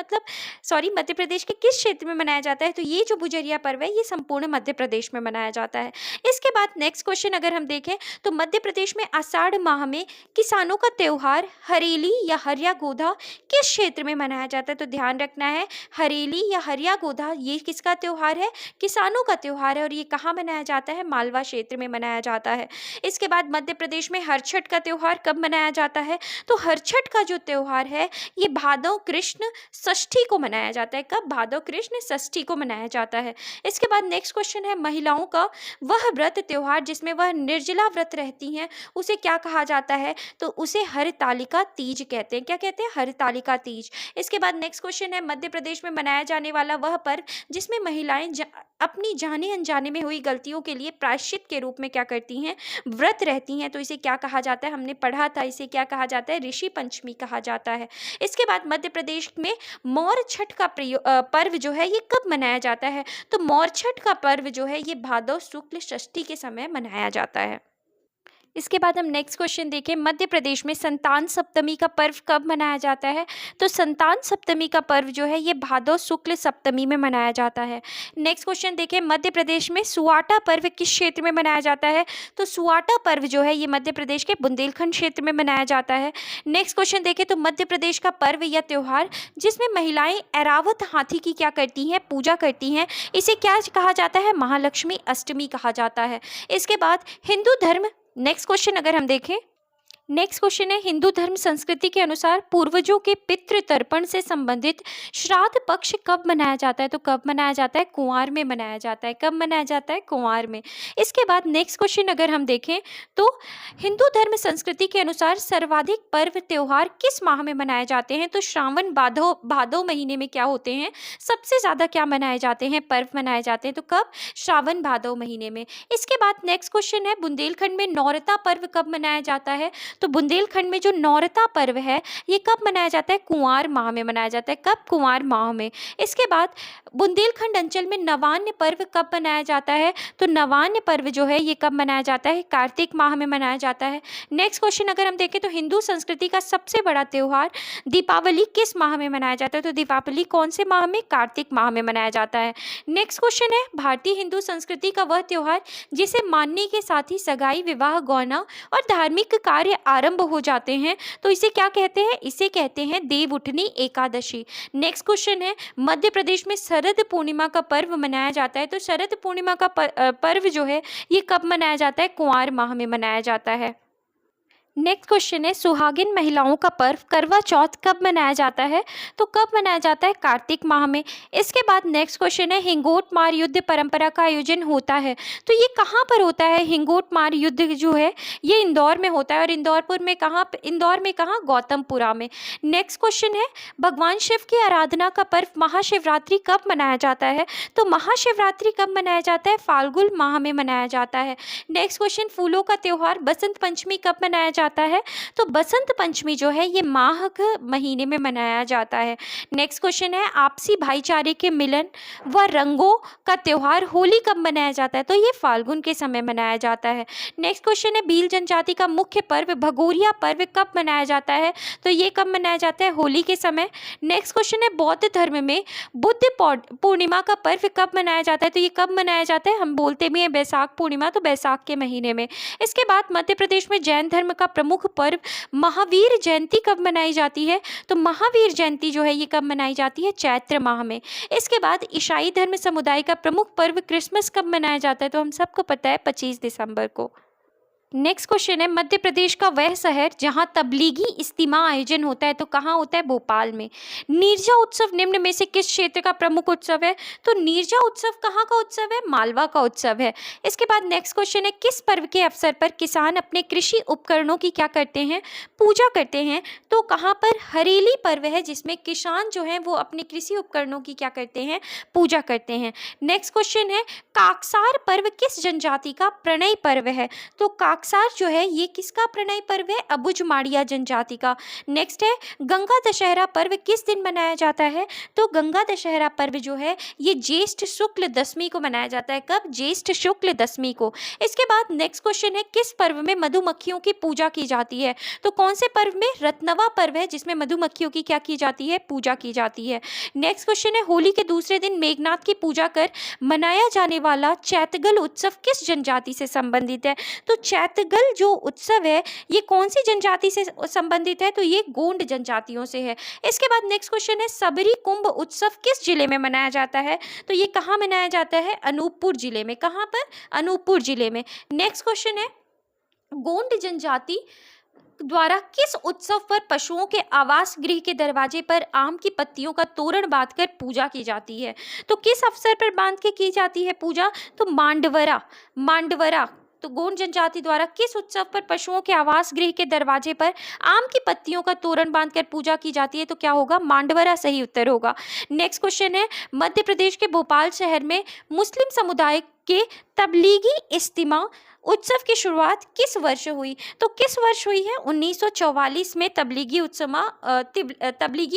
Speaker 1: मध्य प्रदेश के किस क्षेत्र में मनाया जाता है, तो ये जो बुजरिया पर्व है ये संपूर्ण मध्य प्रदेश में मनाया जाता है। इसके बाद नेक्स्ट क्वेश्चन अगर हम देखें तो मध्य प्रदेश में आषाढ़ माह में किसानों का त्योहार हरेली या हरिया गोधा किस क्षेत्र में मनाया जाता है, तो ध्यान रखना है हरेली या हरिया गोधा ये किसका त्योहार है, किसानों का त्योहार है और ये कहाँ मनाया जाता है, मालवा क्षेत्र में मनाया जाता है। इसके बाद मध्य प्रदेश में हरछठ का त्योहार कब मनाया जाता है, तो हरछठ का जो त्योहार है ये भादव कृष्ण षष्ठी को मनाया जाता है। कब, भादव कृष्ण षष्ठी को मनाया जाता है। इसके बाद नेक्स्ट क्वेश्चन है, महिलाओं का वह व्रत त्योहार जिसमें वह निर्जला व्रत रहती हैं उसे क्या कहा जाता है, तो उसे हरतालिका तीज कहते हैं। क्या कहते हैं, हरतालिका तीज। इसके बाद नेक्स्ट क्वेश्चन है, मध्य प्रदेश में मनाया जाने वाला वह पर्व जिसमें महिलाएं अपनी जाने अनजाने में हुई गलतियों के लिए प्रायश्चित के रूप में क्या करती हैं, व्रत रहती हैं, तो इसे क्या कहा जाता है, हमने पढ़ा था, इसे क्या कहा जाता है, ऋषि पंचमी कहा जाता है। इसके बाद मध्य प्रदेश में मौर छठ का पर्व जो है ये कब मनाया जाता है, तो मौर छठ का पर्व जो है ये भादव शुक्ल षष्ठी के समय मनाया जाता है। इसके बाद हम नेक्स्ट क्वेश्चन देखें, मध्य प्रदेश में संतान सप्तमी का पर्व कब मनाया जाता है, तो संतान सप्तमी का पर्व जो है ये भादव शुक्ल सप्तमी में मनाया जाता है। नेक्स्ट क्वेश्चन देखें, मध्य प्रदेश में सुआटा पर्व किस क्षेत्र में मनाया जाता है, तो सुआटा पर्व जो है ये मध्य प्रदेश के बुंदेलखंड क्षेत्र में मनाया जाता है। नेक्स्ट क्वेश्चन देखें तो मध्य प्रदेश का पर्व या त्यौहार जिसमें महिलाएं ऐरावत हाथी की क्या करती हैं, पूजा करती हैं, इसे क्या कहा जाता है, महालक्ष्मी अष्टमी कहा जाता है। इसके बाद हिंदू धर्म, नेक्स्ट क्वेश्चन अगर हम देखें, नेक्स्ट क्वेश्चन है, हिंदू धर्म संस्कृति के अनुसार पूर्वजों के पितृ तर्पण से संबंधित श्राद्ध पक्ष कब मनाया जाता है, तो कब मनाया जाता है, कुंवार में मनाया जाता है। कब मनाया जाता है, कुंवार में। इसके बाद नेक्स्ट क्वेश्चन अगर हम देखें तो हिंदू धर्म संस्कृति के अनुसार सर्वाधिक पर्व त्योहार किस माह में मनाए जाते हैं, तो श्रावण भादव महीने में क्या होते हैं, सबसे ज़्यादा क्या मनाए जाते हैं, पर्व मनाए जाते हैं, तो कब, श्रावण भादव महीने में। इसके बाद नेक्स्ट क्वेश्चन है, बुंदेलखंड में नौरता पर्व कब मनाया जाता है, तो बुंदेलखंड में जो नौरता पर्व है ये कब मनाया जाता है? कुंवार माह में मनाया जाता है। कब? कुंवार माह में। इसके बाद बुंदेलखंड अंचल में नवान्न पर्व कब मनाया जाता है? तो नवान्न पर्व जो है ये कब मनाया जाता है? कार्तिक माह में मनाया जाता है। नेक्स्ट क्वेश्चन अगर हम देखें तो हिंदू संस्कृति का सबसे बड़ा त्यौहार दीपावली किस माह में मनाया जाता है? तो दीपावली कौन से माह में? कार्तिक माह में मनाया जाता है। नेक्स्ट क्वेश्चन है भारतीय हिंदू संस्कृति का वह त्यौहार जिसे मानने के साथ ही सगाई, विवाह, गौना और धार्मिक कार्य आरंभ हो जाते हैं, तो इसे क्या कहते हैं? इसे कहते हैं देवउठनी एकादशी। नेक्स्ट क्वेश्चन है मध्य प्रदेश में शरद पूर्णिमा का पर्व मनाया जाता है, तो शरद पूर्णिमा का पर्व जो है ये कब मनाया जाता है? कुंवार माह में मनाया जाता है। नेक्स्ट क्वेश्चन है सुहागिन महिलाओं का पर्व करवा चौथ कब मनाया जाता है? तो कब मनाया जाता है? कार्तिक माह में। इसके बाद नेक्स्ट क्वेश्चन है हिंगोट मार युद्ध परंपरा का आयोजन होता है, तो ये कहाँ पर होता है? हिंगोट मार युद्ध जो है ये इंदौर में होता है, और इंदौर में कहाँ? गौतमपुरा में। नेक्स्ट क्वेश्चन है भगवान शिव की आराधना का पर्व महाशिवरात्रि कब मनाया जाता है? तो महाशिवरात्रि कब मनाया जाता है? फाल्गुन माह में मनाया जाता है। नेक्स्ट क्वेश्चन फूलों का त्यौहार बसंत पंचमी कब मनाया जाता है? तो बसंत पंचमी जो है ये माघ महीने में मनाया जाता है। नेक्स्ट क्वेश्चन है आपसी भाईचारे के मिलन व रंगों का त्यौहार होली कब मनाया जाता है? तो ये फाल्गुन के समय मनाया जाता है। नेक्स्ट क्वेश्चन है भील जनजाति का मुख्य पर्व भगोरिया पर्व कब मनाया जाता है? तो ये कब मनाया जाता है? होली के समय। नेक्स्ट क्वेश्चन है बौद्ध धर्म में बुद्ध पूर्णिमा का पर्व कब मनाया जाता है? तो ये कब मनाया जाता है? हम बोलते भी हैं बैसाख पूर्णिमा, तो बैसाख के महीने में। इसके बाद मध्य प्रदेश में जैन धर्म का प्रमुख पर्व महावीर जयंती कब मनाई जाती है? तो महावीर जयंती जो है ये कब मनाई जाती है? चैत्र माह में। इसके बाद ईसाई धर्म समुदाय का प्रमुख पर्व क्रिसमस कब मनाया जाता है? तो हम सबको पता है 25 दिसंबर को। नेक्स्ट क्वेश्चन है मध्य प्रदेश का वह शहर जहां तबलीगी इज्तिमा आयोजन होता है, तो कहाँ होता है? भोपाल में। नीरजा उत्सव निम्न में से किस क्षेत्र का प्रमुख उत्सव है? तो नीरजा उत्सव कहाँ का उत्सव है? मालवा का उत्सव है। इसके बाद नेक्स्ट क्वेश्चन है किस पर्व के अवसर पर किसान अपने कृषि उपकरणों की क्या करते हैं? पूजा करते हैं। तो कहाँ पर? हरेली पर्व है जिसमें किसान जो है वो अपने कृषि उपकरणों की क्या करते हैं? पूजा करते हैं। नेक्स्ट क्वेश्चन है काकसार पर्व किस जनजाति का प्रणय पर्व है? तो काकसार जो है ये किसका प्रणय पर्व है? अबुझमाड़िया जनजाति का। नेक्स्ट है गंगा दशहरा पर्व किस दिन मनाया जाता है? तो गंगा दशहरा पर्व जो है ये ज्येष्ठ शुक्ल दशमी को मनाया जाता है। कब? ज्येष्ठ शुक्ल दशमी को। इसके बाद नेक्स्ट क्वेश्चन है किस पर्व में मधुमक्खियों की पूजा की जाती है? तो कौन से पर्व में? रत्नवा पर्व है जिसमें मधुमक्खियों की क्या की जाती है? पूजा की जाती है। नेक्स्ट क्वेश्चन है होली के दूसरे दिन मेघनाथ की पूजा कर मनाया जाने वाला चैतगल उत्सव किस जनजाति से संबंधित है? तो चैतगल जो उत्सव है ये कौन सी जनजाति से संबंधित है? तो ये गोंड जनजातियों से है। इसके बाद नेक्स्ट क्वेश्चन है सबरी कुंभ उत्सव किस जिले में मनाया जाता है? तो ये कहाँ मनाया जाता है? अनूपपुर जिले में। कहाँ पर? अनूपपुर जिले में। नेक्स्ट क्वेश्चन है गोंड जनजाति द्वारा किस उत्सव पर पशुओं के आवास गृह के दरवाजे पर आम की पत्तियों का तोरण बांधकर पूजा की जाती है? तो किस अवसर पर बांध के की जाती है पूजा? तो मांडवरा। तो गोंड जनजाति द्वारा किस उत्सव पर पशुओं के आवास गृह के दरवाजे पर आम की पत्तियों का तोरण बांधकर पूजा की जाती है? तो क्या होगा? मांडवरा सही उत्तर होगा। नेक्स्ट क्वेश्चन है मध्य प्रदेश के भोपाल शहर में मुस्लिम समुदाय के तबलीगी इज्तिमा उत्सव की शुरुआत किस वर्ष हुई? तो किस वर्ष हुई है? 1944 में तबलीगी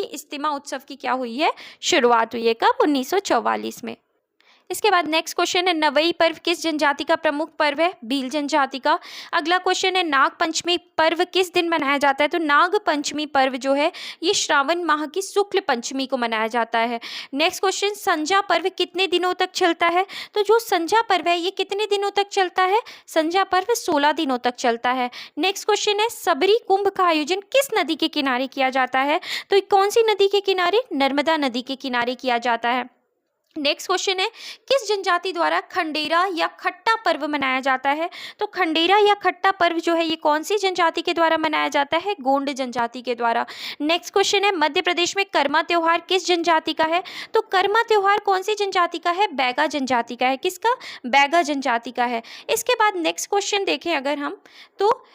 Speaker 1: इज्तिमा उत्सव की क्या हुई है? शुरुआत हुई है। कब? 1944 में। इसके बाद नेक्स्ट क्वेश्चन है नवई पर्व किस जनजाति का प्रमुख पर्व है? भील जनजाति का। अगला क्वेश्चन है नाग पंचमी पर्व किस दिन मनाया जाता है? तो नाग पंचमी पर्व जो है ये श्रावण माह की शुक्ल पंचमी को मनाया जाता है। नेक्स्ट क्वेश्चन संजा पर्व कितने दिनों तक चलता है? तो जो संजा पर्व है ये कितने दिनों तक चलता है? संजा पर्व 16 दिनों तक चलता है। नेक्स्ट क्वेश्चन है सबरी कुंभ का आयोजन किस नदी के किनारे किया जाता है? तो कौन सी नदी के किनारे? नर्मदा नदी के किनारे किया जाता है। नेक्स्ट क्वेश्चन है किस जनजाति द्वारा खंडेरा या खट्टा पर्व मनाया जाता है? तो खंडेरा या खट्टा पर्व जो है ये कौन सी जनजाति के द्वारा मनाया जाता है? गोंड जनजाति के द्वारा। नेक्स्ट क्वेश्चन है मध्य प्रदेश में कर्मा त्योहार किस जनजाति का है? तो कर्मा त्योहार कौन सी जनजाति का है? बैगा जनजाति का है। किसका? बैगा जनजाति का है। इसके बाद नेक्स्ट क्वेश्चन देखें अगर हम तो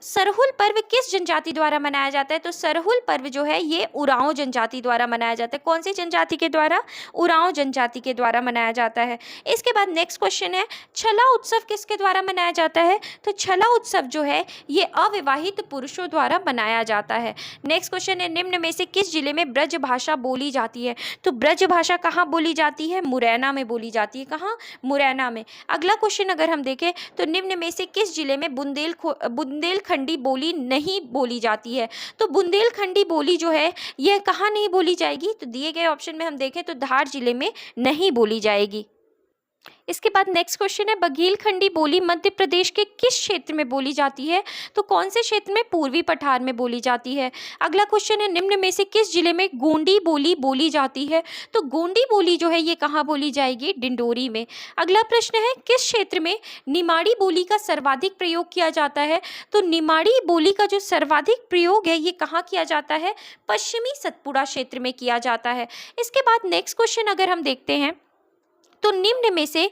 Speaker 1: सरहुल पर्व किस जनजाति द्वारा मनाया जाता है? तो सरहुल पर्व जो है ये उरांव जनजाति द्वारा मनाया जाता है। कौन सी जनजाति के द्वारा? उरांव जनजाति के द्वारा मनाया जाता है। इसके बाद नेक्स्ट क्वेश्चन है, छला उत्सव किसके द्वारा मनाया जाता है? तो छला उत्सव जो है ये अविवाहित पुरुषों द्वारा मनाया जाता है। नेक्स्ट क्वेश्चन है, निम्न में से किस जिले में ब्रज भाषा बोली जाती है? तो ब्रज भाषा कहाँ बोली जाती है? मुरैना में बोली जाती है। कहाँ? मुरैना में। अगला क्वेश्चन अगर हम देखें तो निम्न में से किस जिले में बुंदेलखंडी बोली नहीं बोली जाती है? तो बुंदेलखंडी बोली जो है यह कहाँ नहीं बोली जाएगी? तो दिए गए ऑप्शन में हम देखें तो धार जिले में नहीं बोली जाएगी। इसके बाद नेक्स्ट क्वेश्चन है, बघेलखंडी बोली मध्य प्रदेश के किस क्षेत्र में बोली जाती है? तो कौन से क्षेत्र में? पूर्वी पठार में बोली जाती है। अगला क्वेश्चन है, निम्न में से किस जिले में गोंडी बोली बोली जाती है? तो गोंडी बोली जो है ये कहाँ बोली जाएगी? डिंडोरी में। अगला प्रश्न है, किस क्षेत्र में निमाड़ी बोली का सर्वाधिक प्रयोग किया जाता है? तो निमाड़ी बोली का जो सर्वाधिक प्रयोग है ये कहाँ किया जाता है? पश्चिमी सतपुड़ा क्षेत्र में किया जाता है। इसके बाद नेक्स्ट क्वेश्चन अगर हम देखते हैं तो निम्न में से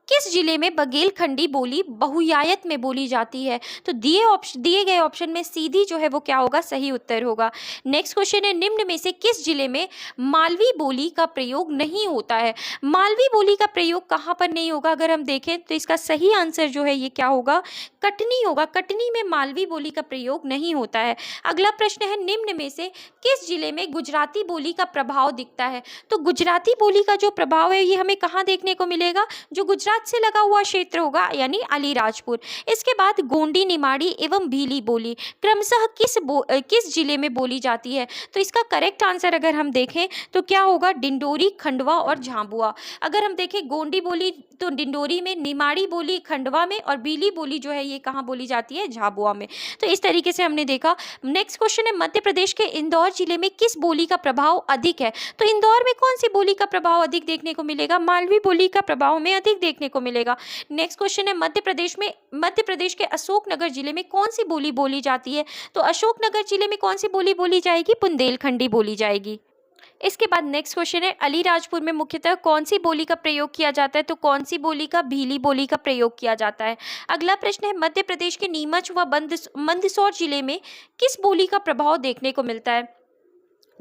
Speaker 1: किस जिले में बघेलखंडी बोली बहुयायत में बोली जाती है? तो दिए गए ऑप्शन में सीधी जो है वो क्या होगा? सही उत्तर होगा। नेक्स्ट क्वेश्चन है, निम्न में से किस जिले में मालवी बोली का प्रयोग नहीं होता है? मालवी बोली का प्रयोग कहाँ पर नहीं होगा? अगर हम देखें तो इसका सही आंसर जो है ये क्या होगा? कटनी होगा। कटनी में मालवी बोली का प्रयोग नहीं होता है। अगला प्रश्न है, निम्न में से किस जिले में गुजराती बोली का प्रभाव दिखता है? तो गुजराती बोली का जो प्रभाव है ये हमें कहाँ देखने को मिलेगा? जो गुजरात से लगा हुआ क्षेत्र होगा यानी अलीराजपुर। इसके बाद गोंडी, निमाड़ी एवं भीली बोली क्रमशः किस जिले में बोली जाती है? तो इसका करेक्ट आंसर अगर हम देखें तो क्या होगा? डिंडोरी, खंडवा और झाबुआ। अगर हम देखें गोंडी बोली तो डिंडोरी में, निमाड़ी बोली खंडवा में और भीली बोली जो है ये कहाँ बोली जाती है? झाबुआ में। तो इस तरीके से हमने देखा। नेक्स्ट क्वेश्चन है, मध्य प्रदेश के इंदौर जिले में किस बोली का प्रभाव अधिक है? तो इंदौर में कौन सी बोली का प्रभाव अधिक देखने को मिलेगा? मालवी बोली का प्रभाव में अधिक देखने को मिलेगा। नेक्स्ट क्वेश्चन है, मध्य प्रदेश के अशोकनगर जिले में कौन सी बोली बोली जाती है? तो अशोकनगर जिले में कौन सी बोली बोली जाएगी? बुंदेलखंडी बोली जाएगी। इसके बाद नेक्स्ट क्वेश्चन है, अलीराजपुर में मुख्यतः कौन सी बोली का प्रयोग किया जाता है? तो कौन सी बोली का? भीली बोली का प्रयोग किया जाता है। अगला प्रश्न है, मध्य प्रदेश के नीमच व मंदसौर जिले में किस बोली का प्रभाव देखने को मिलता है?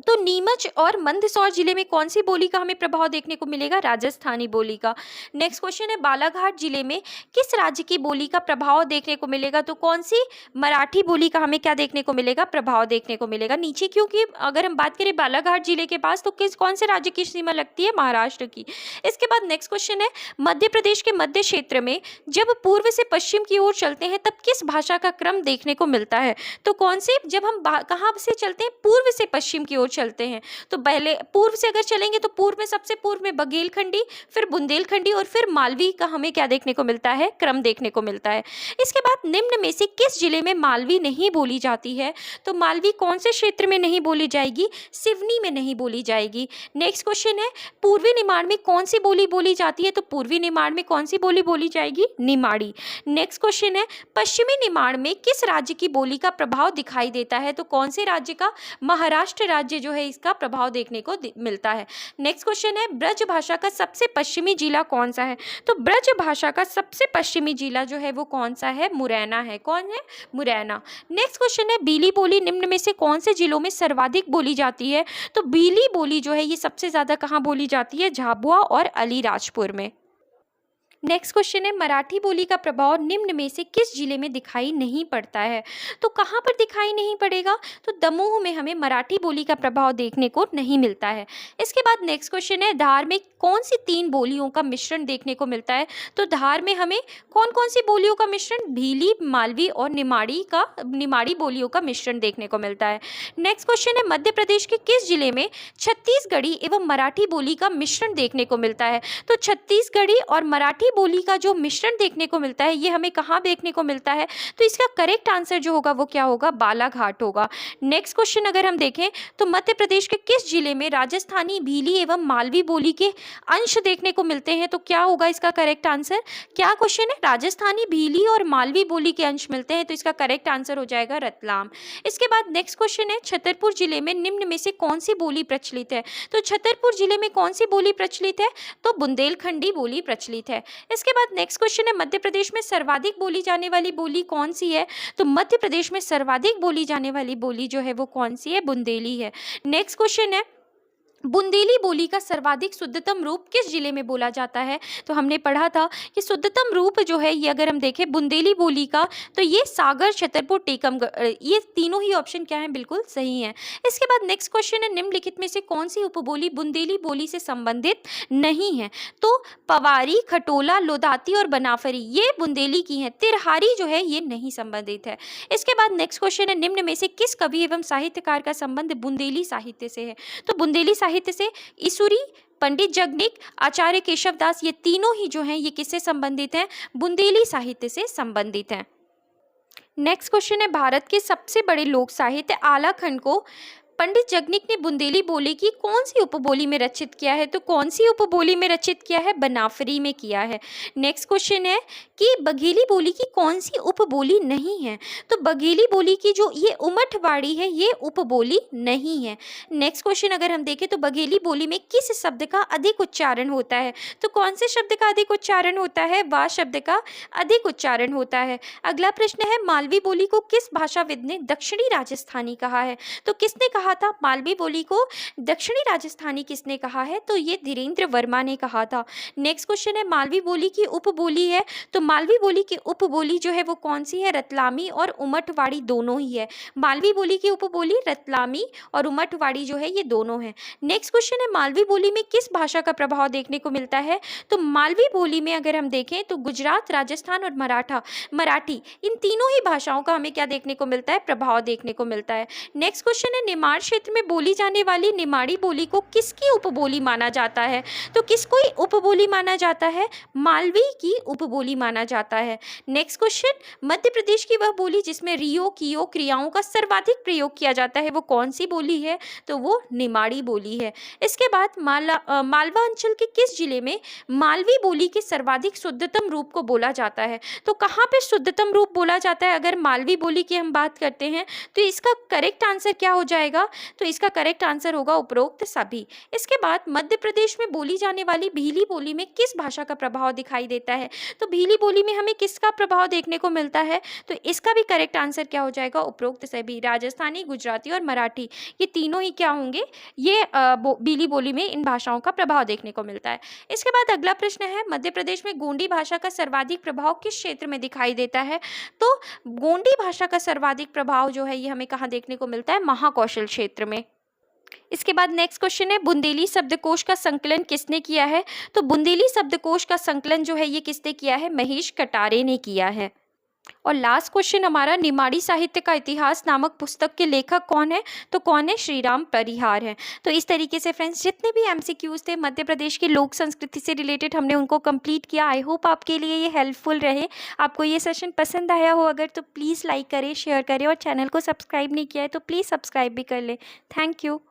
Speaker 1: तो नीमच और मंदसौर जिले में कौन सी बोली का हमें प्रभाव देखने को मिलेगा? राजस्थानी बोली का। नेक्स्ट क्वेश्चन है, बालाघाट जिले में किस राज्य की बोली का प्रभाव देखने को मिलेगा? तो कौन सी? मराठी बोली का हमें क्या देखने को मिलेगा? प्रभाव देखने को मिलेगा। नीचे क्योंकि अगर हम बात करें बालाघाट जिले के पास तो कौन से राज्य की सीमा लगती है? महाराष्ट्र की। इसके बाद नेक्स्ट क्वेश्चन है, मध्य प्रदेश के मध्य क्षेत्र में जब पूर्व से पश्चिम की ओर चलते हैं तब किस भाषा का क्रम देखने को मिलता है? तो कौन से? जब हम कहाँ से चलते हैं? पूर्व से पश्चिम की ओर चलते हैं। तो पहले पूर्व से अगर चलेंगे तो पूर्व में सबसे पूर्व में बघेलखंडी, फिर बुंदेलखंडी और फिर मालवी का हमें क्या देखने को मिलता है? क्रम देखने को मिलता है। इसके बाद निम्न में से किस जिले में मालवी नहीं बोली जाती है? तो मालवी कौन से क्षेत्र में नहीं बोली जाएगी? सिवनी में नहीं बोली जाएगी। नेक्स्ट क्वेश्चन है, पूर्वी निमाड़ में कौन सी बोली बोली जाती है? तो पूर्वी निमाड़ में कौन सी बोली बोली जाएगी? निमाड़ी। नेक्स्ट क्वेश्चन है, पश्चिमी निमाड़ में किस राज्य की बोली का प्रभाव दिखाई देता है? तो कौन से राज्य का? महाराष्ट्र राज्य जो है इसका प्रभाव देखने को मिलता है। नेक्स्ट क्वेश्चन है, ब्रज भाषा का सबसे पश्चिमी जिला कौन सा है? तो ब्रज भाषा का सबसे पश्चिमी जिला जो है वो कौन सा है? मुरैना है। कौन है? मुरैना। नेक्स्ट क्वेश्चन है, भीली बोली निम्न में से कौन से जिलों में सर्वाधिक बोली जाती है? तो भीली बोली जो है ये सबसे ज्यादा कहाँ बोली जाती है? झाबुआ और अलीराजपुर में। नेक्स्ट क्वेश्चन है, मराठी बोली का प्रभाव निम्न में से किस जिले में दिखाई नहीं पड़ता है? तो कहाँ पर दिखाई नहीं पड़ेगा? तो दमोह में हमें मराठी बोली का प्रभाव देखने को नहीं मिलता है। इसके बाद नेक्स्ट क्वेश्चन है, धार में कौन सी 3 बोलियों का मिश्रण देखने को मिलता है? तो धार में हमें कौन कौन सी बोलियों का मिश्रण? भीली, मालवी और निमाड़ी बोलियों का मिश्रण देखने को मिलता है। नेक्स्ट क्वेश्चन है, मध्य प्रदेश के किस जिले में छत्तीसगढ़ी एवं मराठी बोली का मिश्रण देखने को मिलता है? तो छत्तीसगढ़ी और मराठी बोली का जो मिश्रण देखने को मिलता है ये हमें कहाँ देखने को मिलता है? तो इसका करेक्ट आंसर जो होगा वो क्या होगा? बालाघाट होगा। नेक्स्ट क्वेश्चन अगर हम देखें तो मध्य प्रदेश के किस जिले में राजस्थानी, भीली एवं मालवी बोली के अंश देखने को मिलते हैं? तो क्या होगा इसका करेक्ट आंसर? क्या क्वेश्चन है? राजस्थानी, भीली और मालवी बोली के अंश मिलते हैं तो इसका करेक्ट आंसर हो जाएगा रतलाम। इसके बाद नेक्स्ट क्वेश्चन है, छतरपुर जिले में निम्न में से कौन सी बोली प्रचलित है? तो छतरपुर जिले में कौन सी बोली प्रचलित है? तो बुंदेलखंडी बोली प्रचलित है। इसके बाद नेक्स्ट क्वेश्चन है, मध्य प्रदेश में सर्वाधिक बोली जाने वाली बोली कौन सी है? तो मध्य प्रदेश में सर्वाधिक बोली जाने वाली बोली जो है वो कौन सी है? बुंदेली है। नेक्स्ट क्वेश्चन है, बुंदेली बोली का सर्वाधिक शुद्धतम रूप किस जिले में बोला जाता है? तो हमने पढ़ा था कि शुद्धतम रूप जो है ये अगर हम देखें बुंदेली बोली का, तो ये सागर, छतरपुर, टीकमगढ़, ये तीनों ही ऑप्शन क्या हैं? बिल्कुल सही हैं। इसके बाद नेक्स्ट क्वेश्चन है, निम्नलिखित में से कौन सी उपबोली बुंदेली बोली से संबंधित नहीं है? तो पवारी, खटोला, लोधाती और बनाफरी ये बुंदेली की हैं। तिरहारी जो है ये नहीं संबंधित है। इसके बाद नेक्स्ट क्वेश्चन है, निम्न में से किस कवि एवं साहित्यकार का संबंध बुंदेली साहित्य से है? तो बुंदेली साहित्य से ईसुरी, पंडित जगनिक, आचार्य केशवदास, ये तीनों ही जो हैं ये किससे संबंधित हैं? बुंदेली साहित्य से संबंधित हैं। नेक्स्ट क्वेश्चन है, भारत के सबसे बड़े लोक साहित्य आलाखंड को पंडित जगनिक ने बुंदेली बोली की कौन सी उपबोली में रचित किया है? तो कौन सी उपबोली में रचित किया है? बनाफरी में किया है। नेक्स्ट क्वेश्चन है कि बघेली बोली की कौन सी उपबोली नहीं है? तो बघेली बोली की जो ये उमठवाड़ी है ये उपबोली नहीं है। नेक्स्ट क्वेश्चन अगर हम देखें तो बघेली बोली में किस शब्द का अधिक उच्चारण होता है? तो कौन से शब्द का अधिक उच्चारण होता है? वा शब्द का अधिक उच्चारण होता है। अगला प्रश्न है, मालवी बोली को किस भाषाविद ने दक्षिणी राजस्थानी कहा है? तो किसने कहा था मालवी बोली को दक्षिणी राजस्थानी? किसने कहा है? तो ये धीरेन्द्र वर्मा ने कहा था। नेक्स्ट क्वेश्चन है, मालवी बोली की उपबोली है, तो मालवी बोली की उपबोली जो है वो कौन सी है? रतलामी और उमठवाड़ी दोनों ही है। मालवी बोली की उपबोली रतलामी और उमठवाड़ी जो है ये दोनों है। नेक्स्ट क्वेश्चन है, मालवी बोली में किस भाषा का प्रभाव देखने को मिलता है? तो मालवी बोली में अगर हम देखें तो गुजरात, राजस्थान और मराठी इन तीनों ही भाषाओं का हमें क्या देखने को मिलता है? प्रभाव देखने को मिलता है। नेक्स्ट क्वेश्चन है, निमाड़ क्षेत्र में बोली जाने वाली निमाड़ी बोली को किसकी उपबोली माना जाता है? तो किसको उपबोली माना जाता है? मालवी की उपबोली माना जाता है। नेक्स्ट क्वेश्चन, मध्य प्रदेश की वह बोली जिसमें रियो, कियो क्रियाओं का सर्वाधिक प्रयोग किया जाता है वो कौन सी बोली है? तो वो निमाड़ी बोली है। इसके बाद मालवा अंचल के किस जिले में मालवी बोली के सर्वाधिक शुद्धतम रूप को बोला जाता है? तो कहाँ पे शुद्धतम रूप बोला जाता है? अगर मालवी बोली की हम बात करते हैं तो इसका करेक्ट आंसर क्या हो जाएगा? तो इसका करेक्ट आंसर होगा उपरोक्त सभी। इसके बाद मध्य प्रदेश में बोली जाने वाली भीली बोली में किस भाषा का प्रभाव दिखाई देता है? तो भीली बोली में हमें किसका प्रभाव देखने को मिलता है? तो इसका भी करेक्ट आंसर क्या हो जाएगा? उपरोक्त सभी। राजस्थानी, गुजराती और मराठी ये तीनों ही क्या होंगे? ये भीली बोली में इन भाषाओं का प्रभाव देखने को मिलता है। इसके बाद अगला प्रश्न है, मध्य प्रदेश में गोंडी भाषा का सर्वाधिक प्रभाव किस क्षेत्र में दिखाई देता है? तो गोंडी भाषा का सर्वाधिक प्रभाव जो है ये हमें कहाँ देखने को मिलता है? महाकौशल क्षेत्र में। इसके बाद नेक्स्ट क्वेश्चन है, बुंदेली शब्दकोश का संकलन किसने किया है? तो बुंदेली शब्दकोश का संकलन जो है ये किसने किया है? महेश कटारे ने किया है। और लास्ट क्वेश्चन हमारा, निमाड़ी साहित्य का इतिहास नामक पुस्तक के लेखक कौन है? तो कौन है? श्रीराम परिहार है। तो इस तरीके से फ्रेंड्स जितने भी एमसीक्यूज थे मध्य प्रदेश की लोक संस्कृति से रिलेटेड हमने उनको कंप्लीट किया। आई होप आपके लिए ये हेल्पफुल रहे। आपको ये सेशन पसंद आया हो अगर तो प्लीज़ लाइक करें, शेयर करें और चैनल को सब्सक्राइब नहीं किया है तो प्लीज़ सब्सक्राइब भी कर लें। Thank you.